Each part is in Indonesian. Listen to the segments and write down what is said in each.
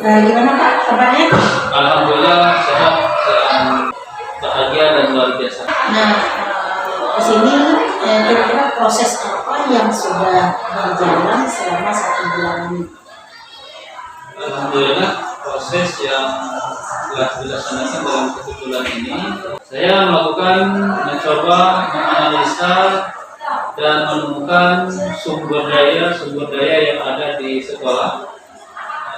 Gimana Pak kabarnya? Alhamdulillah sehat dan bahagia dan luar biasa. Nah, di sini kira-kira proses apa yang sudah berjalan selama 1 bulan ini? Alhamdulillah proses yang telah dilaksanakan dalam 1 bulan ini, saya mencoba menganalisa dan menemukan sumber daya yang ada di sekolah,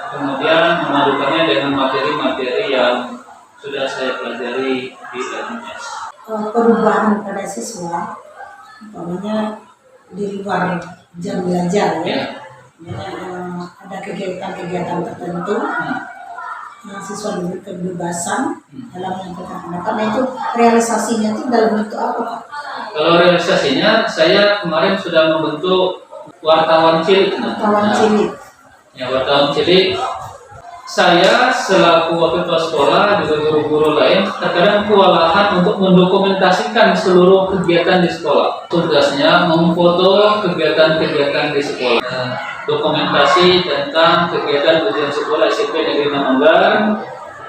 kemudian memadukannya dengan materi-materi yang sudah saya pelajari di LMS. Perubahan pada siswa, umpamanya di luar jam belajar ya, ada kegiatan-kegiatan tertentu, siswa diberi kebebasan dalam menyampaikan pendapat. Nah itu realisasinya itu dalam bentuk apa Pak? Kalau realisasinya, saya kemarin sudah membentuk wartawan cilik. Wartawan cilik. Ya, wartawan cilik. Saya selaku wakil kepala sekolah juga guru-guru lain terkadang kewalahan untuk mendokumentasikan seluruh kegiatan di sekolah. Tugasnya memfoto kegiatan-kegiatan di sekolah, dokumentasi tentang kegiatan ujian sekolah SMP Negeri Namanggar,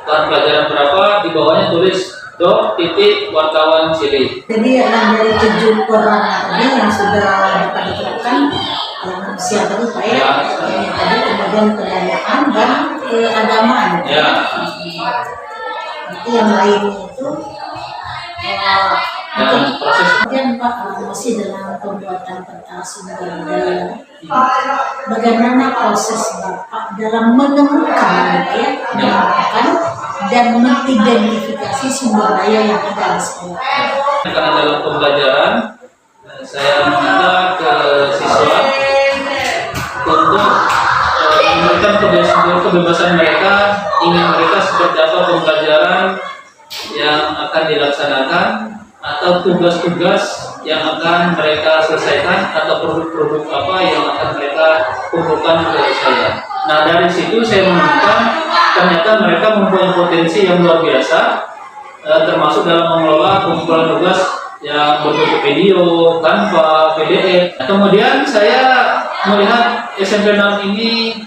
tahun pelajaran berapa, di bawahnya tulis wartawan cilik. Jadi dari 7 orang tadi yang sudah dapat diterapkan manusia tadi Pak ya, tadi kemudian kebudayaan dan keagamaan. Ya. Itu yang lainnya itu Dan proses kemudian Pak masih dalam pembuatan peta sumber daya. Bagaimana proses Bapak dalam menemukan dan mengidentifikasi sumber daya yang ada di sekolah? karena dalam pembelajaran saya meminta ke siswa untuk memberikan kebebasan mereka, ingin mereka seperti apa pembelajaran yang akan dilaksanakan atau tugas-tugas yang akan mereka selesaikan atau produk-produk apa yang akan mereka kumpulkan ke saya. Nah dari situ saya menemukan ternyata mereka mempunyai potensi yang luar biasa, termasuk dalam mengelola kumpulan tugas yang berbentuk video, Canva, PDF. Kemudian saya melihat SMP 6 ini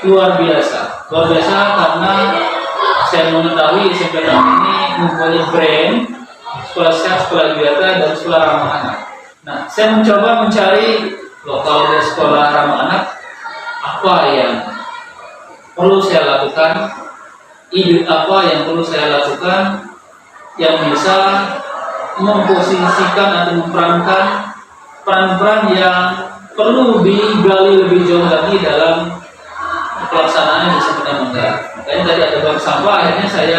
luar biasa karena saya mengetahui SMP 6 ini mempunyai brand sekolah sehat, sekolah biata, dan sekolah ramah anak. Nah, saya mencoba mencari lokal dari sekolah ramah anak, apa yang perlu saya lakukan, ide apa yang perlu saya lakukan yang bisa memposisikan atau memerankan peran-peran yang perlu digali lebih jauh lagi dalam pelaksanaan di SMP Namanggar. Makanya tadi ada bank sampah, akhirnya saya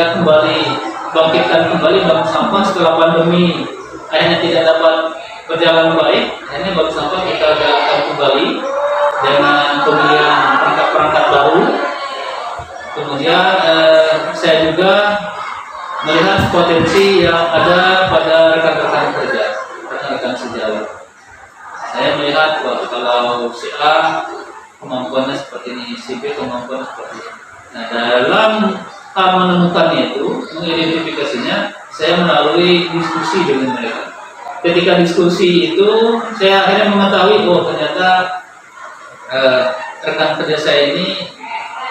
bangkitkan kembali bank sampah setelah pandemi akhirnya tidak dapat berjalan baik. Akhirnya bank sampah kita galakkan kembali dengan pembelian perangkat-perangkat baru. Kemudian saya juga melihat potensi yang ada pada rekan-rekan kerja, rekan-rekan sejawat. Saya melihat bahwa kalau si A kemampuannya seperti ini, si B kemampuannya seperti ini. Nah, dalam hal menemukannya itu, mengidentifikasinya, saya melalui diskusi dengan mereka. Ketika diskusi itu, saya akhirnya mengetahui, oh ternyata rekan kerja saya ini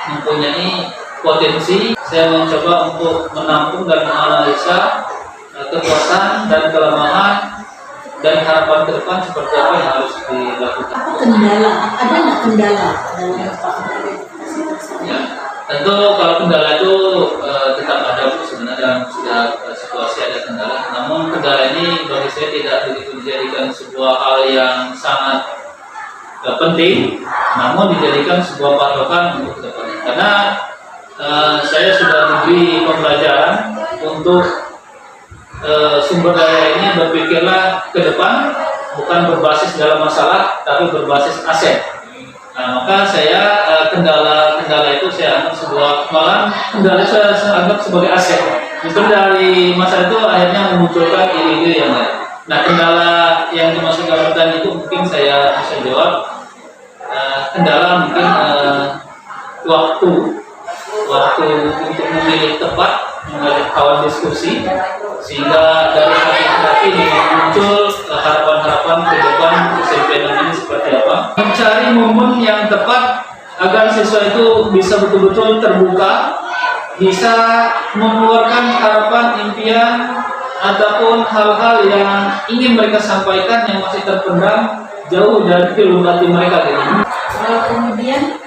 mempunyai potensi. Saya mencoba untuk menampung dan menganalisa kekuatan dan kelemahan dan harapan ke depan seperti apa yang harus dilakukan. Apa kendala? Ada nggak kendala dalam Bapak? Ya, tentu kalau kendala itu tetap ada sebenarnya dalam setiap situasi ada kendala. Namun kendala ini bagi saya tidak begitu dijadikan sebuah hal yang sangat penting, namun dijadikan sebuah patokan untuk kedepannya. Karena saya sudah diberi pembelajaran untuk sumber daya ini berpikirlah ke depan, bukan berbasis dalam masalah, tapi berbasis aset. Nah, maka saya kendala itu saya anggap kendala saya anggap sebagai aset. Justru dari masalah itu akhirnya memunculkan ide-ide yang lain. Nah, kendala yang dimaksud dalam pertanyaan itu mungkin saya bisa jawab. Kendala mungkin waktu untuk memilih tepat, memilih kawan diskusi, sehingga dari hati ini muncul harapan-harapan ke depan SMP ini seperti apa. Mencari momen yang tepat agar siswa itu bisa betul-betul terbuka, bisa mengeluarkan harapan, impian, ataupun hal-hal yang ingin mereka sampaikan yang masih terpendam jauh dari lubuk hati mereka gitu. Kemudian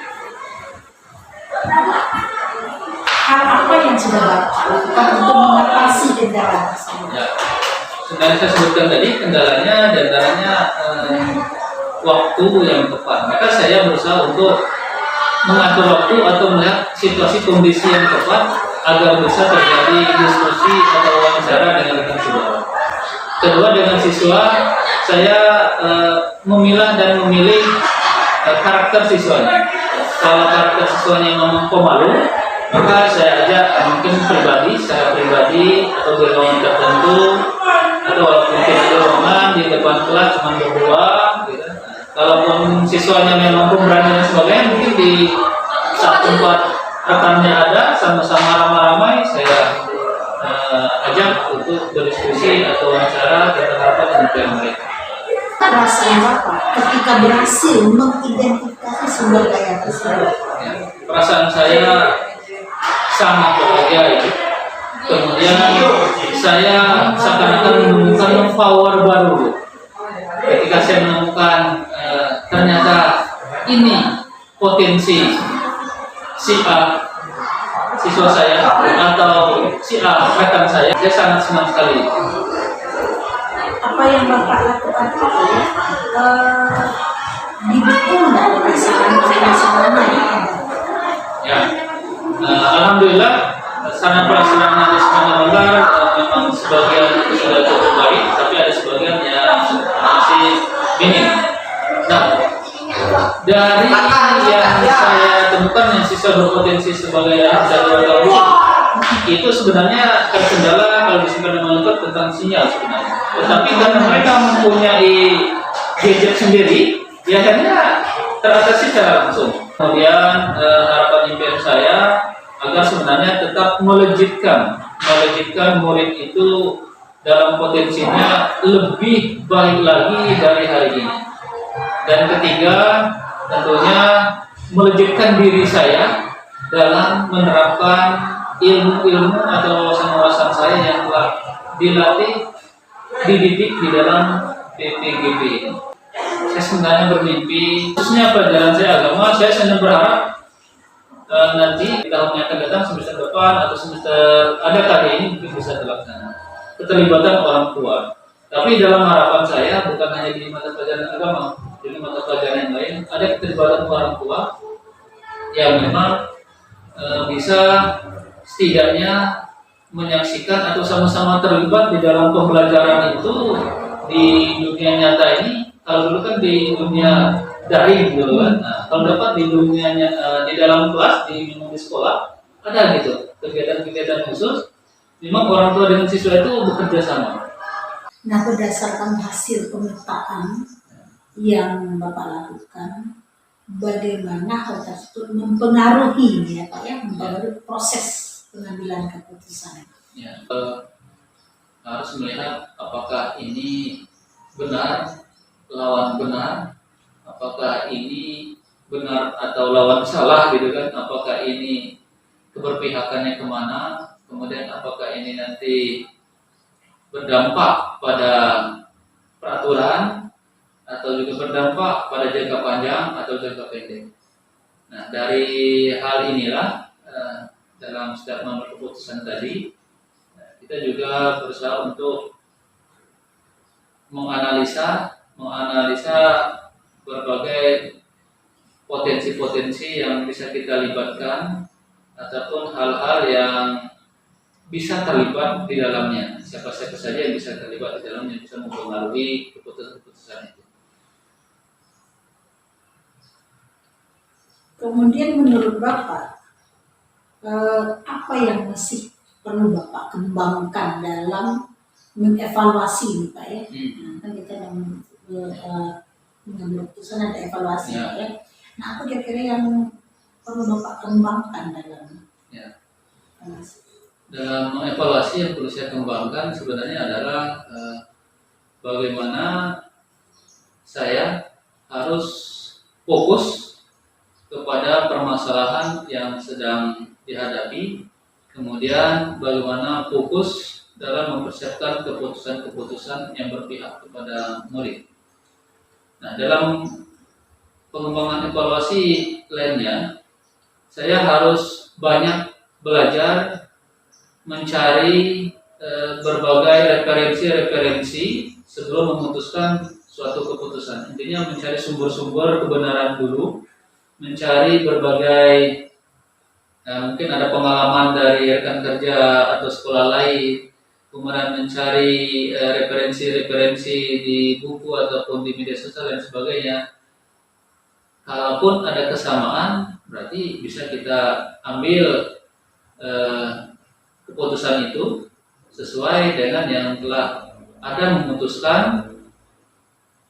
hal apa yang sudah Bapak lakukan untuk mengatasi kendala tersebut? Ya, sebenarnya saya sebutkan tadi kendalanya diantaranya waktu yang tepat. Maka saya berusaha untuk mengatur waktu atau melihat situasi kondisi yang tepat agar bisa terjadi diskusi atau wawancara dengan rekan siswa. Kedua, dengan siswa saya memilah dan memilih karakter siswanya. Kalau karakter siswanya memang pemalu, maka saya ajak mungkin secara pribadi atau di ruangan tertentu, atau mungkin di ruangan di depan kelas cuma berdua gitu. Kalaupun siswanya memang pemberani dan sebagainya, mungkin di saat tempat rekannya ada sama-sama ramai-ramai, saya ajak untuk berdiskusi atau wawancara tentang apa kemudian mereka. Perasaan Bapak ketika berhasil mengidentifikasi sumber daya tersebut? Ya, perasaan saya sangat bahagia itu. Kemudian saya seakan-akan menemukan power baru ketika saya menemukan ternyata ini potensi si A siswa saya atau si A rekan saya sangat senang sekali. Apa yang Bapak lakukan itu didukung dari pasangan-pasangan yang ada? Ya, alhamdulillah sarana prasarana di sekolah Banggar memang sebagian sudah cukup baik, tapi ada sebagian yang masih minim. Nah, dari yang saya temukan yang siswa berpotensi sebagai anak dan warga itu sebenarnya terkendala kalau disebut dengan lengkap tentang sinyal sebenarnya. Tetapi karena mereka mempunyai gadget sendiri, ya akhirnya teratasi secara langsung. Kemudian harapan impian saya agar sebenarnya tetap melejitkan murid itu dalam potensinya lebih baik lagi dari hari ini. Dan ketiga, tentunya melejitkan diri saya dalam menerapkan ilmu-ilmu atau wawasan saya yang telah dilatih, dididik di dalam PPGP ini. Saya sebenarnya bermimpi, khususnya pelajaran saya agama, saya sangat berharap nanti di tahun yang akan datang, semester depan atau semester ada kali ini mungkin bisa terlaksana keterlibatan orang tua. Tapi dalam harapan saya bukan hanya di mata pelajaran agama, di mata pelajaran yang lain ada keterlibatan orang tua yang memang bisa setidaknya menyaksikan atau sama-sama terlibat di dalam pembelajaran itu di dunia nyata ini. Kalau dulu kan di dunia daring gitu kan. Nah, kalau dapat di dunia di dalam kelas di sekolah ada gitu kegiatan-kegiatan khusus. Memang orang tua dengan siswa itu bekerja sama. Nah, berdasarkan hasil pemetaan yang Bapak lakukan, bagaimana hal tersebut mempengaruhi ya Pak ya, mempengaruhi proses pengambilan keputusan? Ya, harus melihat apakah ini benar lawan benar, apakah ini benar atau lawan salah gitu kan, apakah ini keberpihakannya kemana, kemudian apakah ini nanti berdampak pada peraturan atau juga berdampak pada jangka panjang atau jangka pendek. Nah, dari hal inilah dalam setiap nomor keputusan tadi kita juga berusaha untuk menganalisa berbagai potensi-potensi yang bisa kita libatkan ataupun hal-hal yang bisa terlibat di dalamnya. Siapa-siapa saja yang bisa terlibat di dalamnya bisa mempengaruhi keputusan-keputusan itu. Kemudian menurut Bapak, apa yang masih perlu Bapak kembangkan dalam mengevaluasi nih Pak ya? Kan kita mengambil keputusan ada evaluasi ya. Pak ya. Nah, apa kira-kira yang perlu Bapak kembangkan dalam evaluasi? Dalam mengevaluasi yang perlu saya kembangkan sebenarnya adalah bagaimana saya harus fokus kepada permasalahan yang sedang dihadapi, kemudian bagaimana fokus dalam mempersiapkan keputusan-keputusan yang berpihak kepada murid. Nah, dalam pengembangan evaluasi lainnya, saya harus banyak belajar mencari berbagai referensi-referensi sebelum memutuskan suatu keputusan. Intinya mencari sumber-sumber kebenaran dulu, mencari berbagai mungkin ada pengalaman dari rekan kerja atau sekolah lain, kemudian mencari referensi-referensi di buku ataupun di media sosial dan sebagainya. Kalaupun ada kesamaan, berarti bisa kita ambil keputusan itu sesuai dengan yang telah ada memutuskan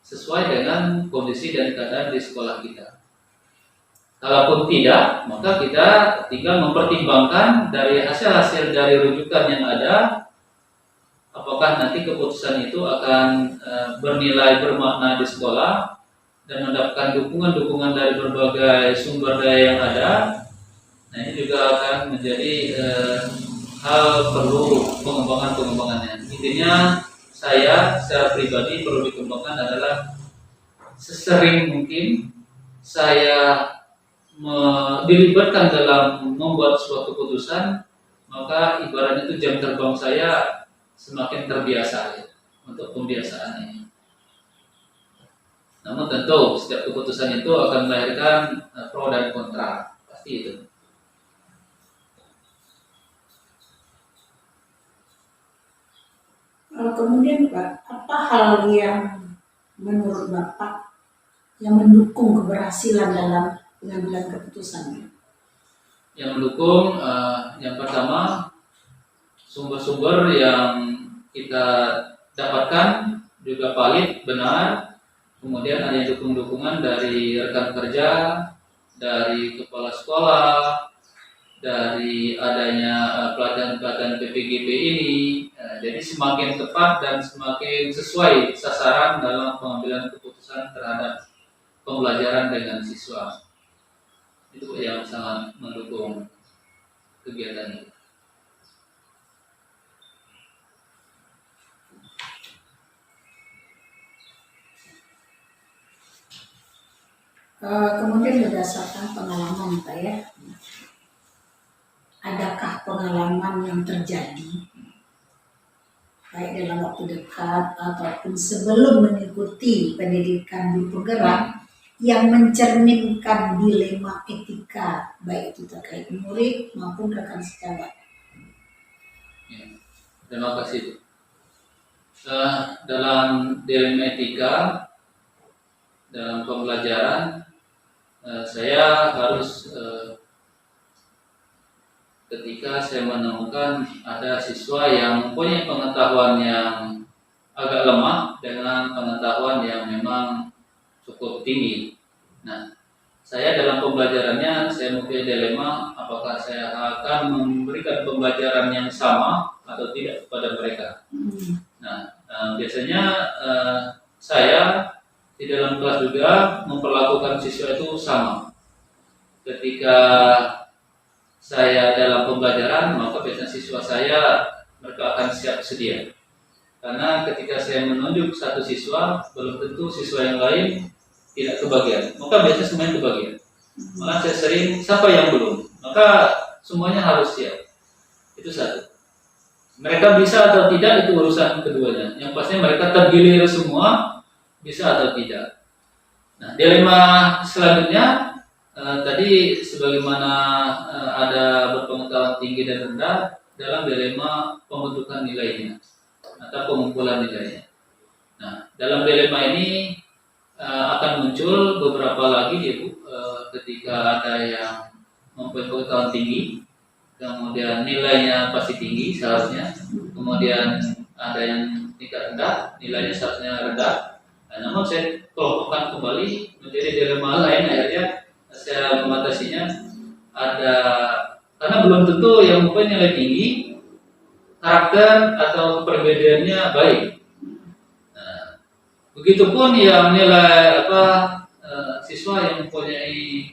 sesuai dengan kondisi dan keadaan di sekolah kita. Kalaupun tidak, maka kita tinggal mempertimbangkan dari hasil-hasil dari rujukan yang ada, apakah nanti keputusan itu akan bernilai bermakna di sekolah dan mendapatkan dukungan-dukungan dari berbagai sumber daya yang ada. Nah, ini juga akan menjadi hal perlu pengembangannya. Intinya saya secara pribadi perlu dikembangkan adalah sesering mungkin saya dilibatkan dalam membuat suatu keputusan, maka ibaratnya itu jam terbang saya semakin terbiasa untuk pembiasaannya. Namun tentu setiap keputusan itu akan melahirkan pro dan kontra, pasti itu. Kemudian Pak, apa hal yang menurut Bapak yang mendukung keberhasilan dalam pengambilan keputusan? Yang mendukung, yang pertama, sumber-sumber yang kita dapatkan juga valid, benar. Kemudian ada dukungan dari rekan kerja, dari kepala sekolah, dari adanya pelatihan-pelatihan PPGP ini. Jadi semakin tepat dan semakin sesuai sasaran dalam pengambilan keputusan terhadap pembelajaran dengan siswa. Itu yang sangat mendukung kegiatan ini. Kemudian berdasarkan pengalaman Pak ya, adakah pengalaman yang terjadi baik dalam waktu dekat ataupun sebelum mengikuti pendidikan di penggerak yang mencerminkan dilema etika baik itu terkait murid maupun rekan sejawat? Ya, terima kasih. Dalam dilema etika dalam pembelajaran, saya harus ketika saya menemukan ada siswa yang mempunyai pengetahuan yang agak lemah dengan pengetahuan yang memang cukup tinggi. Nah, saya dalam pembelajarannya saya mempunyai dilema apakah saya akan memberikan pembelajaran yang sama atau tidak kepada mereka. Nah, biasanya saya di dalam kelas juga memperlakukan siswa itu sama. Ketika saya dalam pembelajaran, maka biasanya siswa saya mereka akan siap sedia. Karena ketika saya menunjuk satu siswa, belum tentu siswa yang lain tidak kebagian. Maka biasanya semuanya kebagian. Malah saya sering, siapa yang belum? Maka semuanya harus siap. Itu satu. Mereka bisa atau tidak itu urusan keduanya. Yang pastinya mereka tergilir semua, bisa atau tidak. Nah, dilema selanjutnya tadi sebagaimana ada berpengetahuan tinggi dan rendah dalam dilema pembentukan nilainya atau pengumpulan nilainya. Nah, dalam dilema ini akan muncul beberapa lagi Ibu, ketika ada yang mempunyai pengetahuan tinggi, kemudian nilainya pasti tinggi seharusnya, kemudian ada yang tingkat rendah, nilainya seharusnya rendah. Nah, namun saya kelompokkan kembali menjadi dilema lain, akhirnya saya membatasinya ada karena belum tentu yang mempunyai nilai tinggi karakter atau perbedaannya baik. Nah, begitupun yang nilai siswa yang mempunyai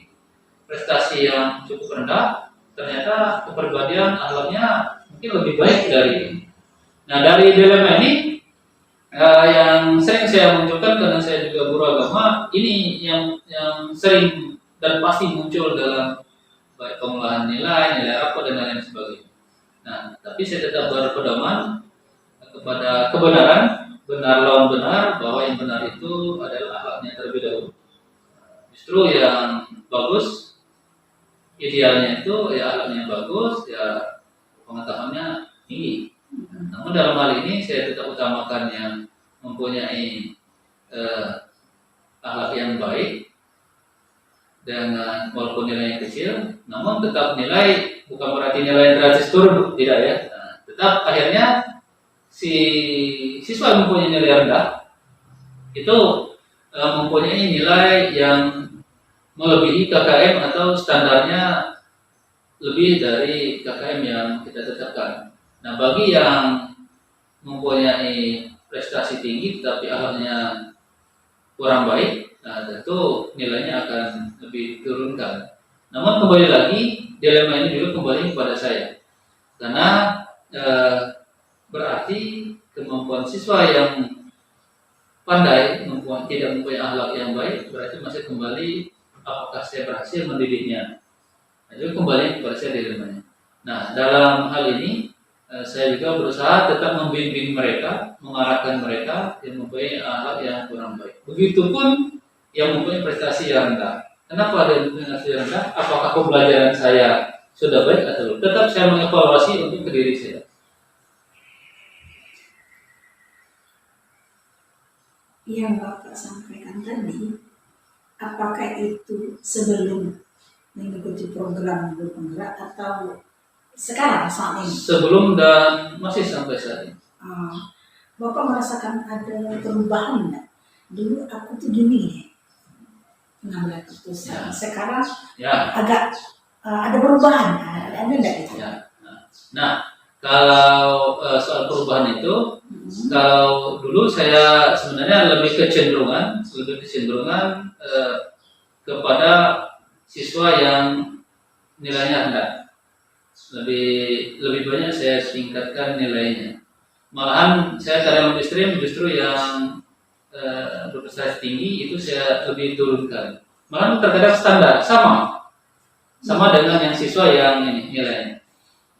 prestasi yang cukup rendah, ternyata kepribadian akhlaknya mungkin lebih baik dari ini. Nah, dari dilema ini yang sering saya munculkan karena saya juga guru agama, ini yang sering dan pasti muncul dalam baik pengolahan nilai, nilai rapor dan lain sebagainya. Nah, tapi saya tetap berpedoman kepada kebenaran, benar lawan benar, bahwa yang benar itu adalah akhlaknya terlebih dahulu. Justru yang bagus, idealnya itu ya akhlaknya bagus, ya pengetahuannya tinggi. Namun dalam hal ini saya tetap utamakan yang mempunyai akhlak yang baik dengan walaupun nilainya kecil, namun tetap nilai bukan berarti nilai drastis turun, tidak ya. Nah, tetap akhirnya si siswa yang mempunyai nilai rendah itu mempunyai nilai yang melebihi KKM atau standarnya lebih dari KKM yang kita tetapkan. Nah, bagi yang mempunyai prestasi tinggi tapi akhlaknya kurang baik, nah tentu nilainya akan lebih turunkan. Namun kembali lagi, dilema ini juga kembali kepada saya, karena berarti kemampuan siswa yang pandai tidak mempunyai akhlak yang baik, berarti masih kembali apakah saya berhasil mendidiknya. Nah, itu kembali kepada saya dilemanya. Nah, dalam hal ini saya juga berusaha tetap membimbing mereka, mengarahkan mereka yang mempunyai akhlak yang kurang baik. Begitupun yang mempunyai prestasi yang rendah. Kenapa ada yang mempunyai prestasi yang rendah? Apakah pembelajaran saya sudah baik atau belum? Tetap saya mengevaluasi untuk ke diri saya. Yang Bapak sampaikan tadi, apakah itu sebelum mengikuti program Guru Penggerak atau sekarang saat ini? Sebelum dan masih sampai saat ini. Bapak merasakan ada perubahan enggak? Dulu aku tuh gini ya, mengambil keputusan. Sekarang agak ada perubahan. Ada enggak itu? Ya. Nah, kalau soal perubahan itu, kalau dulu saya sebenarnya lebih kecenderungan kepada siswa yang nilainya rendah. Lebih banyak saya tingkatkan nilainya. Malahan saya karyawan ekstrim justru yang berprestasi tinggi itu saya lebih turunkan. Malahan terkadang standar sama dengan yang siswa yang ini nilainya.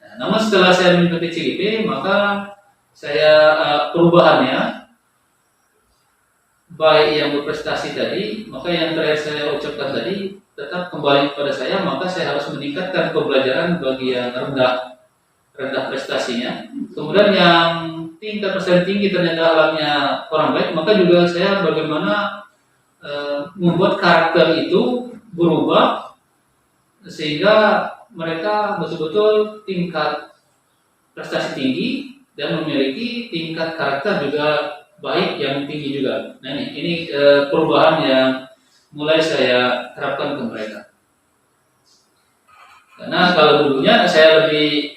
Nah, namun setelah saya mengikuti CGP, maka saya perubahannya baik yang berprestasi tadi, maka yang terakhir saya ucapkan tadi tetap kembali kepada saya, maka saya harus meningkatkan pembelajaran bagi yang rendah prestasinya. Kemudian yang tingkat prestasi tinggi ternyata akhlaknya kurang baik, maka juga saya bagaimana membuat karakter itu berubah sehingga mereka betul-betul tingkat prestasi tinggi dan memiliki tingkat karakter juga baik yang tinggi juga. Nah ini perubahan yang mulai saya terapkan ke mereka. Karena kalau dulunya saya lebih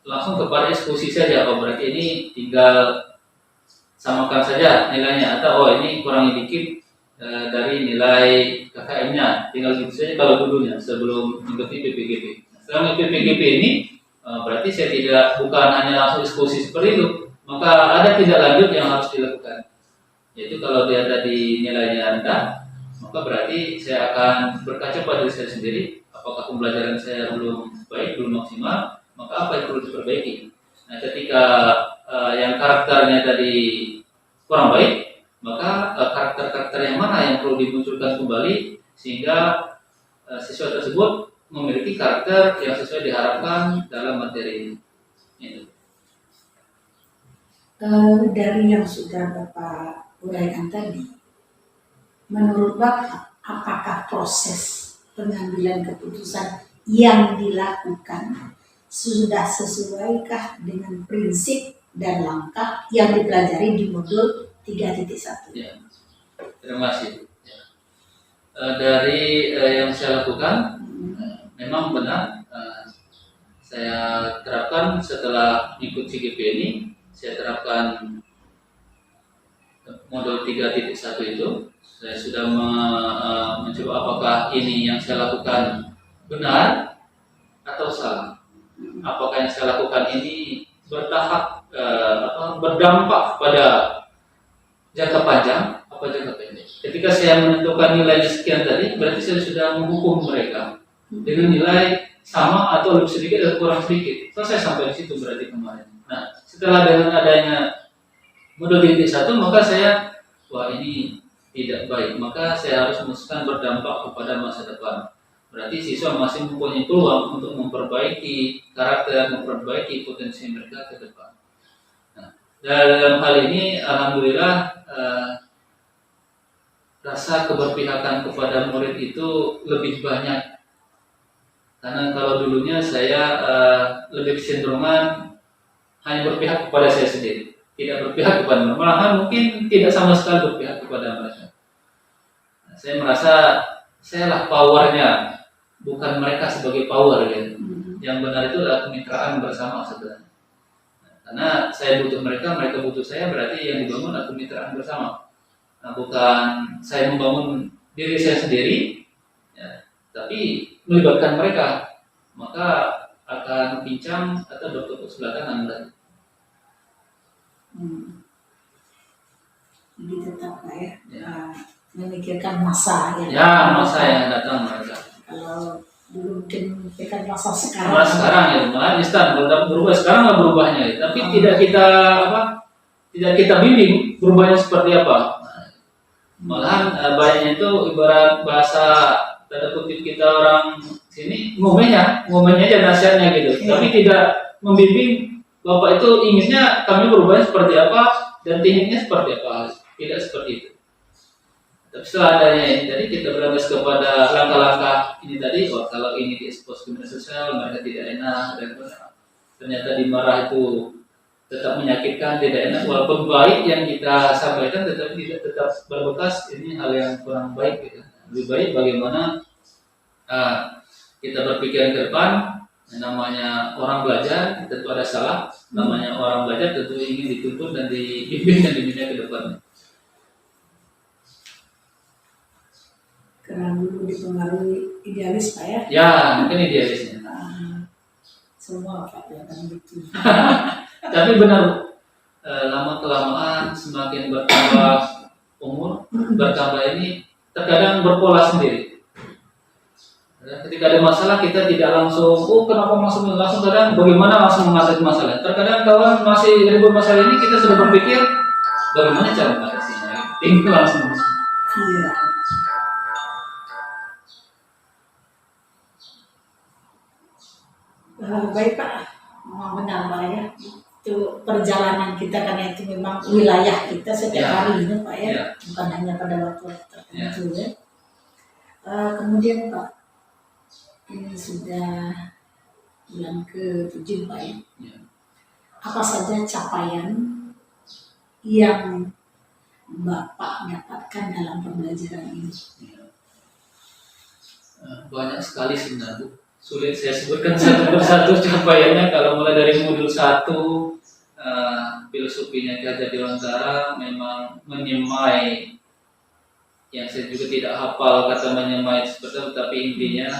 langsung kepada eksekusi saja, berarti ini tinggal samakan saja nilainya, atau ini kurangi dikit dari nilai KKM-nya, tinggal gitu saja kalau dulunya sebelum mengikuti PPGP. Setelah mengikuti PPGP ini berarti saya bukan hanya langsung eksekusi seperti itu, maka ada tindak lanjut yang harus dilakukan. Yaitu kalau dia tadi nilainya rendah, maka berarti saya akan berkaca pada diri saya sendiri, apakah pembelajaran saya belum baik, belum maksimal, maka apa yang perlu diperbaiki. Nah, ketika yang karakternya tadi kurang baik, maka karakter-karakter yang mana yang perlu dimunculkan kembali sehingga siswa tersebut memiliki karakter yang sesuai diharapkan dalam materi ini. Dari yang sudah Bapak uraikan tadi, menurut Bapak, apakah proses pengambilan keputusan yang dilakukan sudah sesuaikah dengan prinsip dan langkah yang dipelajari di modul 3.1? Ya, terima kasih. Ya. Dari yang saya lakukan, memang benar saya terapkan setelah ikut CGP ini, saya terapkan modul 3.1 itu. Saya sudah mencoba apakah ini yang saya lakukan benar atau salah. Apakah yang saya lakukan ini berdampak pada jangka panjang apa jangka pendek. Ketika saya menentukan nilai sekian tadi, berarti saya sudah menghukum mereka dengan nilai sama atau lebih sedikit atau kurang sedikit. Selesai sampai di situ berarti kemarin. Nah, setelah dengan adanya modul 1, maka saya, wah ini tidak baik, maka saya harus memutuskan berdampak kepada masa depan. Berarti siswa masih mempunyai peluang untuk memperbaiki karakter, memperbaiki potensi mereka ke depan. Nah, dalam hal ini, alhamdulillah, rasa keberpihakan kepada murid itu lebih banyak. Karena kalau dulunya saya lebih kecenderungan hanya berpihak kepada saya sendiri, tidak berpihak kepada mereka, malahan mungkin tidak sama sekali berpihak kepada mereka. Nah, saya merasa saya lah powernya, bukan mereka sebagai power gitu. Yang benar itu adalah kemitraan bersama sebenarnya. Nah, karena saya butuh mereka, mereka butuh saya, berarti yang dibangun adalah kemitraan bersama. Nah, bukan saya membangun diri saya sendiri, ya, tapi melibatkan mereka, maka akan pincang atau bertepuk sebelah kanan lagi. Jadi tetap Pak ya, memikirkan masa yang masa yang datang mereka. Kalau dulu mungkin memikirkan masa sekarang. Malah sekarang ya, malah instan berubah sekarang lah berubahnya, ya. Tapi tidak kita bimbing berubahnya seperti apa. Malahan banyaknya itu ibarat bahasa tanda kutip kita orang sini ngomenya aja nasihatnya gitu, tapi tidak membimbing Bapak itu inginnya kami berubahnya seperti apa dan tekniknya seperti apa, tidak seperti itu. Tapi setelah adanya ini tadi kita berangkat kepada langkah-langkah ini tadi, kalau ini diekspos ke media sosial mereka tidak enak dan ternyata dimarah itu tetap menyakitkan, tidak enak, walaupun baik yang kita sampaikan tetapi tidak tetap berbekas, ini hal yang kurang baik gitu. Lebih baik bagaimana kita berpikir ke depan. Namanya orang belajar tentu ada salah, namanya orang belajar tentu ingin dituntun dan dibimbing dan dibina ke depan. Karena dulu dipengaruhi idealis Pak ya? Ya, mungkin idealisnya. Semua Pak ya kan gitu. Tapi benar, lama kelamaan semakin bertambah umur, bertambah ini terkadang berpola sendiri. Ketika ada masalah kita tidak langsung, kenapa langsung kadang bagaimana langsung mengatasi masalah. Terkadang kalau masih ribut masalah ini kita sudah berpikir bagaimana cara mengatasinya. Tinggal langsung. Iya. Baik Pak, memang benar Pak ya. Itu perjalanan kita karena itu memang wilayah kita setiap hari ini Pak ya, bukan hanya pada waktu tertentu ya. Kemudian Pak, ini sudah bulan ke-7 Pak ya. Apa saja capaian yang Bapak dapatkan dalam pembelajaran ini? Banyak sekali sebenarnya, sulit saya sebutkan satu persatu capaiannya. Kalau mulai dari modul 1 filosofinya Ki Hajar Dewantara memang menyemai, yang saya juga tidak hafal kata menyemai seperti itu, tapi intinya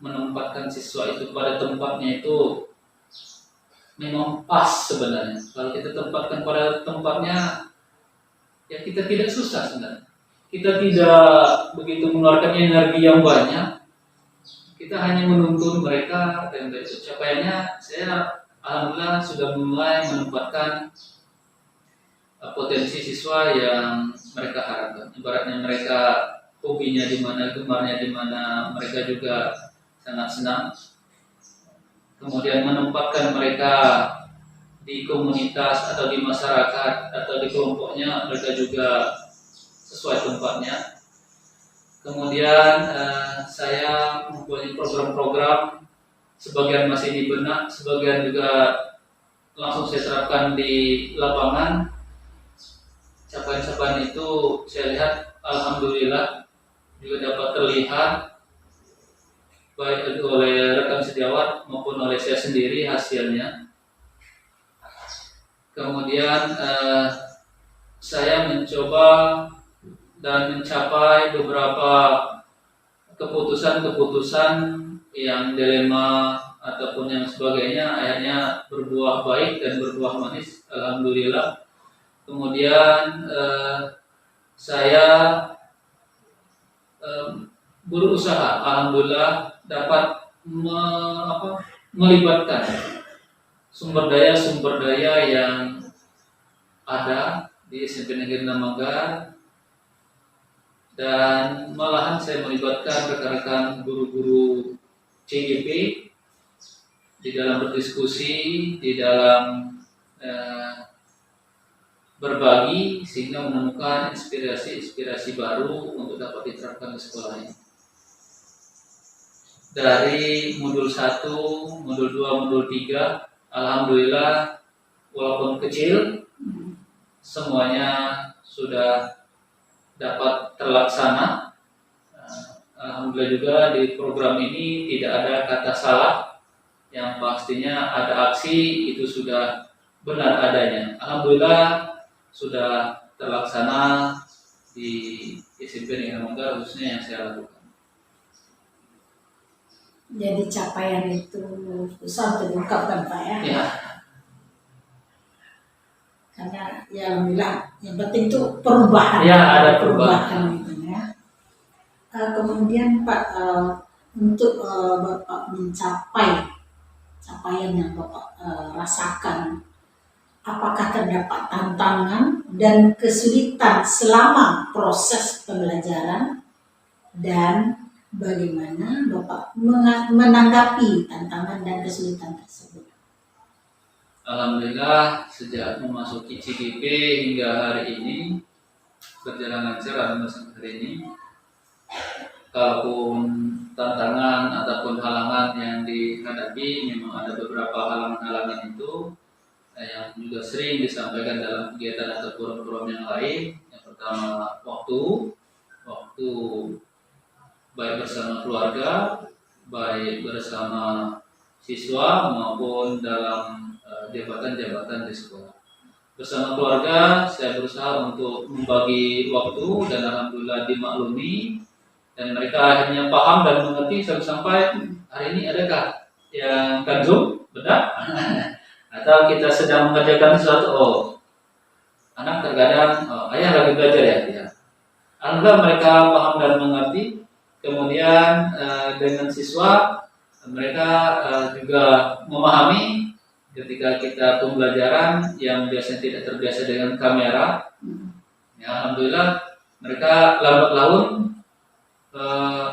menempatkan siswa itu pada tempatnya itu memang pas sebenarnya. Kalau kita tempatkan pada tempatnya, ya kita tidak susah sebenarnya. Kita tidak begitu mengeluarkan energi yang banyak. Kita hanya menuntun mereka, dan dari capaiannya saya alhamdulillah sudah mulai menempatkan potensi siswa yang mereka harapkan. Ibaratnya mereka hobinya di mana, gemarnya di mana, mereka juga sangat senang. Kemudian menempatkan mereka di komunitas atau di masyarakat atau di kelompoknya, mereka juga sesuai tempatnya. Kemudian saya mempunyai program-program, sebagian masih di benak, sebagian juga langsung saya terapkan di lapangan. Capaian-capaian itu saya lihat alhamdulillah juga dapat terlihat baik oleh rekan sejawat maupun oleh saya sendiri hasilnya. Kemudian saya mencoba dan mencapai beberapa keputusan-keputusan yang dilema ataupun yang sebagainya akhirnya berbuah baik dan berbuah manis, alhamdulillah. Kemudian saya berusaha, alhamdulillah, dapat melibatkan sumber daya yang ada di SMP Negeri Namanggar, dan malahan saya melibatkan rekan-rekan guru-guru CGP di dalam berdiskusi, di dalam berbagi, sehingga menemukan inspirasi baru untuk dapat diterapkan di sekolah ini. Dari modul 1, modul 2, modul 3, alhamdulillah walaupun kecil, semuanya sudah dapat terlaksana. Alhamdulillah juga di program ini tidak ada kata salah, yang pastinya ada aksi itu sudah benar adanya. Alhamdulillah sudah terlaksana di SMP Negeri Namanggar, khususnya yang saya lakukan. Jadi capaian itu susah untuk diungkapkan Pak ya. Ya. Karena ya alhamdulillah yang penting itu perubahan. Ya, ada perubahan. Gitu ya. Kemudian Pak, untuk Bapak mencapai capaian yang Bapak rasakan, apakah terdapat tantangan dan kesulitan selama proses pembelajaran, dan bagaimana Bapak menanggapi tantangan dan kesulitan tersebut? Alhamdulillah sejak memasuki CGP hingga hari ini berjalan lancar sampai hari ini. Kalaupun tantangan ataupun halangan yang dihadapi, memang ada beberapa halangan-halangan itu yang juga sering disampaikan dalam kegiatan atau forum-forum yang lain. Yang pertama waktu baik bersama keluarga, baik bersama siswa maupun dalam jabatan-jabatan di sekolah. Bersama keluarga, saya berusaha untuk membagi waktu dan alhamdulillah dimaklumi, dan mereka akhirnya paham dan mengerti sampai hari ini adakah yang kan Zoom, benar? Atau kita sedang mengerjakan sesuatu, anak terkadang ayah lagi belajar ya. Alhamdulillah mereka paham dan mengerti. Kemudian dengan siswa mereka juga memahami ketika kita pembelajaran yang biasanya tidak terbiasa dengan kamera. Ya, alhamdulillah mereka lambat laun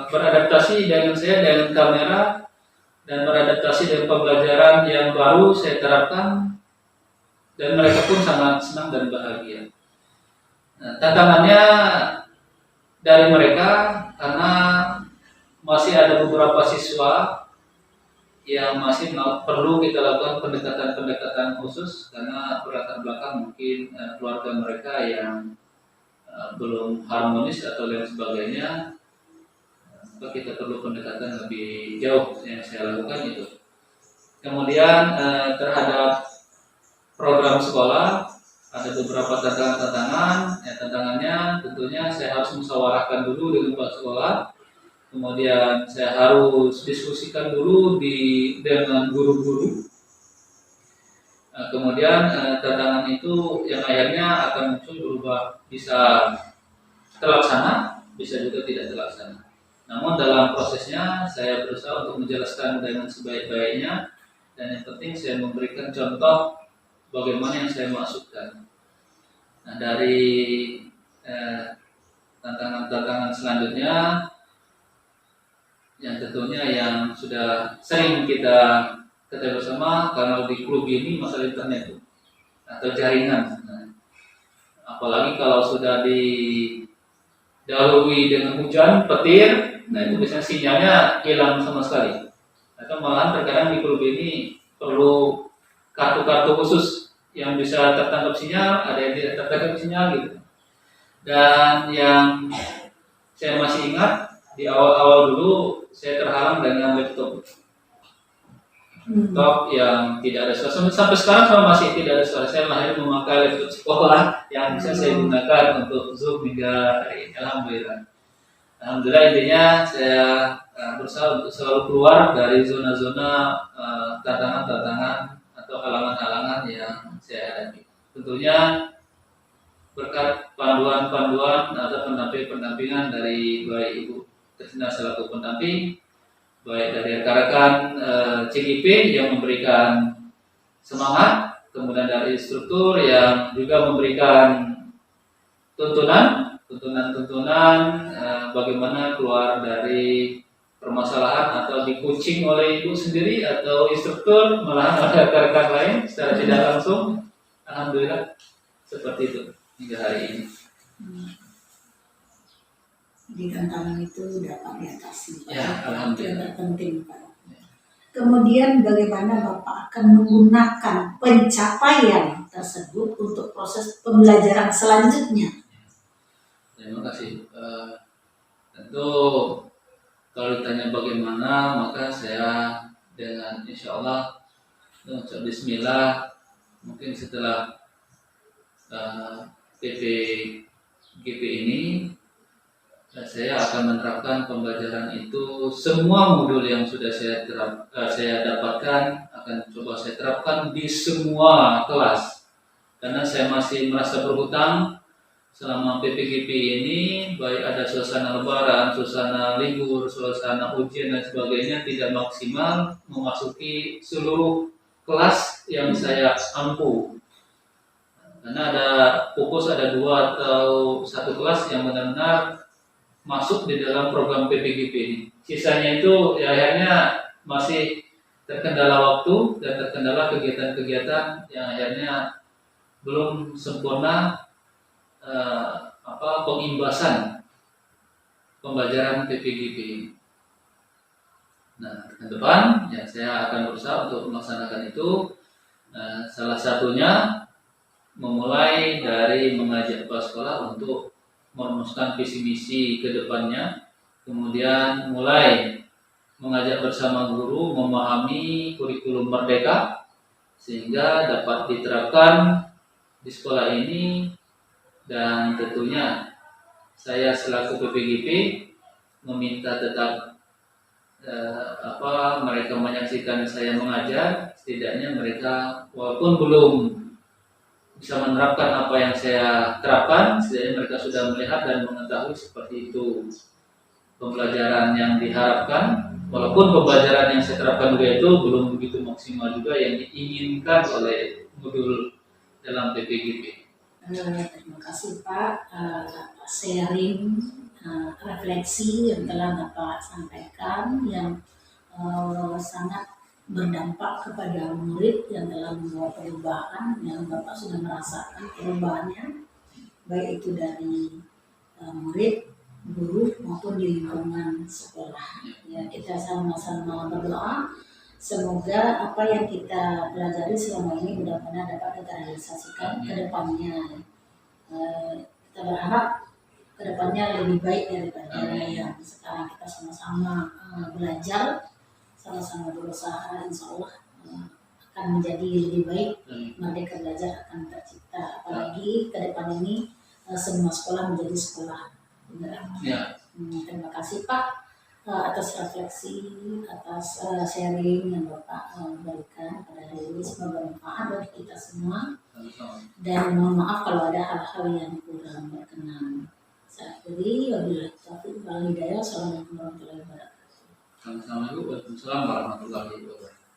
beradaptasi dengan saya dengan kamera dan beradaptasi dengan pembelajaran yang baru saya terapkan, dan mereka pun sangat senang dan bahagia. Nah, tantangannya dari mereka karena masih ada beberapa siswa yang masih perlu kita lakukan pendekatan khusus, karena berlatar belakang mungkin keluarga mereka yang belum harmonis atau lain sebagainya. Maka kita perlu pendekatan lebih jauh, yang saya lakukan itu. Kemudian terhadap program sekolah ada beberapa tantangan. Tantangannya tentunya saya harus musyawarahkan dulu dengan kepala sekolah. Kemudian saya harus diskusikan dulu dengan guru-guru. Kemudian tantangan itu yang akhirnya akan muncul berubah, bisa terlaksana, bisa juga tidak terlaksana. Namun dalam prosesnya saya berusaha untuk menjelaskan dengan sebaik-baiknya, dan yang penting saya memberikan contoh bagaimana yang saya maksudkan. Nah, dari tantangan-tantangan selanjutnya, yang tentunya yang sudah sering kita ketahui bersama, karena di klub ini masalah internet atau jaringan. Nah, apalagi kalau sudah didahului dengan hujan, petir, nah itu biasanya sinyalnya hilang sama sekali. Atau malahan terkadang di klub ini perlu kartu-kartu khusus yang bisa tertangkap sinyal, ada yang tidak tertangkap sinyal gitu. Dan yang saya masih ingat, di awal-awal dulu saya terhalang dengan laptop. laptop yang tidak ada suara. Sampai sekarang saya masih tidak ada suara. Saya mahir memakai laptop sekolah yang bisa saya gunakan untuk Zoom hingga hari ini. Alhamdulillah. Alhamdulillah, intinya saya berusaha untuk selalu keluar dari zona-zona tantangan-tantangan atau halangan-halangan yang saya hadapi. Tentunya berkat panduan-panduan atau pendampingan dari baik Ibu Tresna selaku pendamping, baik dari rekan-rekan CGP yang memberikan semangat, kemudian dari instruktur yang juga memberikan tuntunan bagaimana keluar dari permasalahan atau di coaching oleh ibu sendiri atau instruktur malahan oleh rekan-rekan lain secara tidak langsung. Alhamdulillah seperti itu hingga hari ini. Jadi tantangan itu dapat diatasi. Ya, alhamdulillah. Yang terpenting, Pak. Kemudian bagaimana Bapak akan menggunakan pencapaian tersebut untuk proses pembelajaran selanjutnya? Terima kasih. Tentu kalau ditanya bagaimana, maka saya dengan insya Allah mengucap Bismillah, mungkin setelah PPGP ini saya akan menerapkan pembelajaran itu, semua modul yang sudah saya dapatkan akan coba saya terapkan di semua kelas, karena saya masih merasa berhutang selama PPGP ini, baik ada suasana lebaran, suasana libur, suasana ujian dan sebagainya tidak maksimal memasuki seluruh kelas yang saya ampu. Karena ada fokus ada 2 atau 1 kelas yang benar-benar masuk di dalam program PPGP ini. Sisanya itu ya akhirnya masih terkendala waktu dan terkendala kegiatan-kegiatan yang akhirnya belum sempurna pengimbasan pembelajaran PPGP. Nah, ke depan ya saya akan berusaha untuk melaksanakan itu. Salah satunya memulai dari mengajak kepala sekolah untuk merumuskan visi misi ke depannya, kemudian mulai mengajak bersama guru memahami kurikulum merdeka sehingga dapat diterapkan di sekolah ini. Dan tentunya saya selaku PPGP meminta tetap mereka menyaksikan saya mengajar, setidaknya mereka walaupun belum bisa menerapkan apa yang saya terapkan, setidaknya mereka sudah melihat dan mengetahui seperti itu pembelajaran yang diharapkan, walaupun pembelajaran yang saya terapkan juga itu belum begitu maksimal juga yang diinginkan oleh modul dalam PPGP. Terima kasih Pak atas sharing refleksi yang telah Bapak sampaikan yang sangat berdampak kepada murid yang telah membawa perubahan, yang Bapak sudah merasakan perubahannya baik itu dari murid, guru maupun di lingkungan sekolah. Ya, kita sama-sama berdoa semoga apa yang kita pelajari selama ini benar-benar dapat kita realisasikan ke depannya. Kita berharap ke depannya lebih baik daripada yang sekarang. Kita sama-sama belajar, sama-sama berusaha, insya Allah akan menjadi lebih baik. Merdeka Belajar akan tercipta, apalagi ke depan ini semua sekolah menjadi sekolah beneran. Terima kasih Pak atas refleksi, atas sharing yang Bapak berikan pada hari ini. Semoga bermanfaat bagi kita semua. Dan mohon maaf kalau ada hal-hal yang kurang berkenan. Saya akhiri, wabillahi taufiq wal hidayah. Assalamualaikum warahmatullahi wabarakatuh. Assalamualaikum warahmatullahi wabarakatuh.